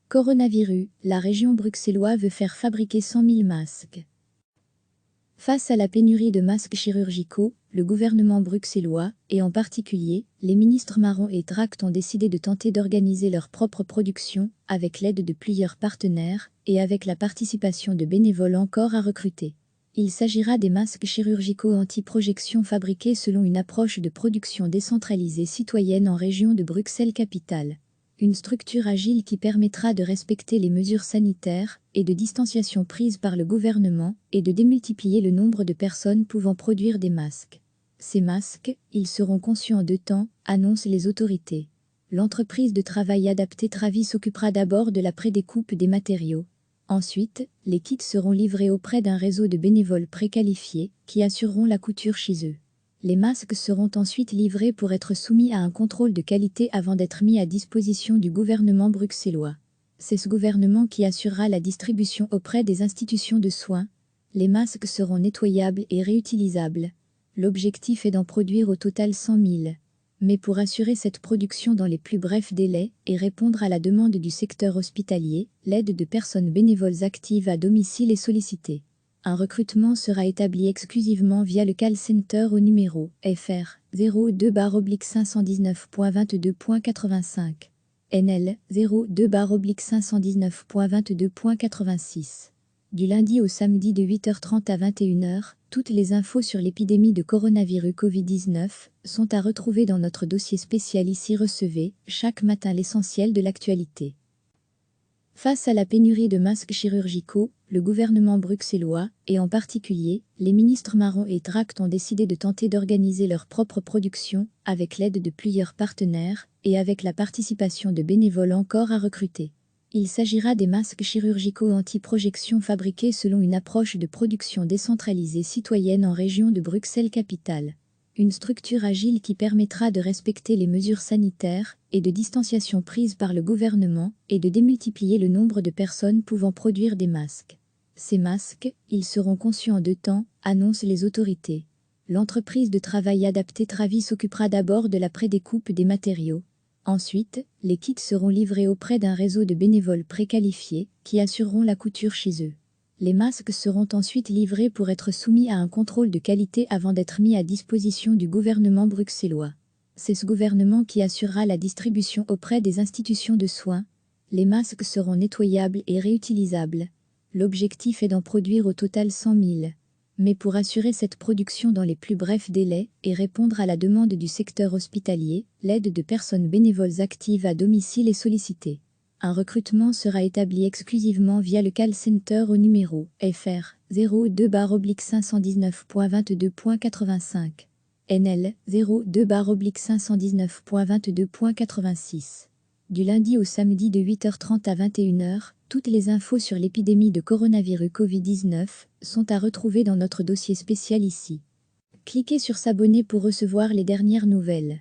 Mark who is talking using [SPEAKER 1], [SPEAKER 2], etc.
[SPEAKER 1] Coronavirus, la région bruxelloise veut faire fabriquer 100 000 masques. Face à la pénurie de masques chirurgicaux, le gouvernement bruxellois, et en particulier, les ministres Marron et Dract ont décidé de tenter d'organiser leur propre production, avec l'aide de plusieurs partenaires, et avec la participation de bénévoles encore à recruter. Il s'agira des masques chirurgicaux anti-projection fabriqués selon une approche de production décentralisée citoyenne en région de Bruxelles-Capitale. Une structure agile qui permettra de respecter les mesures sanitaires et de distanciation prises par le gouvernement et de démultiplier le nombre de personnes pouvant produire des masques. Ces masques, ils seront conçus en 2 temps, annoncent les autorités. L'entreprise de travail adapté Travis s'occupera d'abord de la prédécoupe des matériaux. Ensuite, les kits seront livrés auprès d'un réseau de bénévoles préqualifiés qui assureront la couture chez eux. Les masques seront ensuite livrés pour être soumis à un contrôle de qualité avant d'être mis à disposition du gouvernement bruxellois. C'est ce gouvernement qui assurera la distribution auprès des institutions de soins. Les masques seront nettoyables et réutilisables. L'objectif est d'en produire au total 100 000. Mais pour assurer cette production dans les plus brefs délais et répondre à la demande du secteur hospitalier, l'aide de personnes bénévoles actives à domicile est sollicitée. Un recrutement sera établi exclusivement via le call center au numéro FR 02/519.22.85, NL 02/519.22.86. Du lundi au samedi de 8h30 à 21h, toutes les infos sur l'épidémie de coronavirus Covid-19 sont à retrouver dans notre dossier spécial ici. Recevez chaque matin l'essentiel de l'actualité. Face à la pénurie de masques chirurgicaux, le gouvernement bruxellois, et en particulier, les ministres Marron et Dract ont décidé de tenter d'organiser leur propre production, avec l'aide de plusieurs partenaires, et avec la participation de bénévoles encore à recruter. Il s'agira des masques chirurgicaux anti-projection fabriqués selon une approche de production décentralisée citoyenne en région de Bruxelles-Capitale. Une structure agile qui permettra de respecter les mesures sanitaires et de distanciation prises par le gouvernement et de démultiplier le nombre de personnes pouvant produire des masques. Ces masques, ils seront conçus en 2 temps, annoncent les autorités. L'entreprise de travail adapté Travis s'occupera d'abord de la prédécoupe des matériaux. Ensuite, les kits seront livrés auprès d'un réseau de bénévoles préqualifiés qui assureront la couture chez eux. Les masques seront ensuite livrés pour être soumis à un contrôle de qualité avant d'être mis à disposition du gouvernement bruxellois. C'est ce gouvernement qui assurera la distribution auprès des institutions de soins. Les masques seront nettoyables et réutilisables. L'objectif est d'en produire au total 100 000. Mais pour assurer cette production dans les plus brefs délais et répondre à la demande du secteur hospitalier, l'aide de personnes bénévoles actives à domicile est sollicitée. Un recrutement sera établi exclusivement via le call center au numéro FR 02/519.22.85, NL 02/519.22.86. Du lundi au samedi de 8h30 à 21h, toutes les infos sur l'épidémie de coronavirus Covid-19 sont à retrouver dans notre dossier spécial ici. Cliquez sur s'abonner pour recevoir les dernières nouvelles.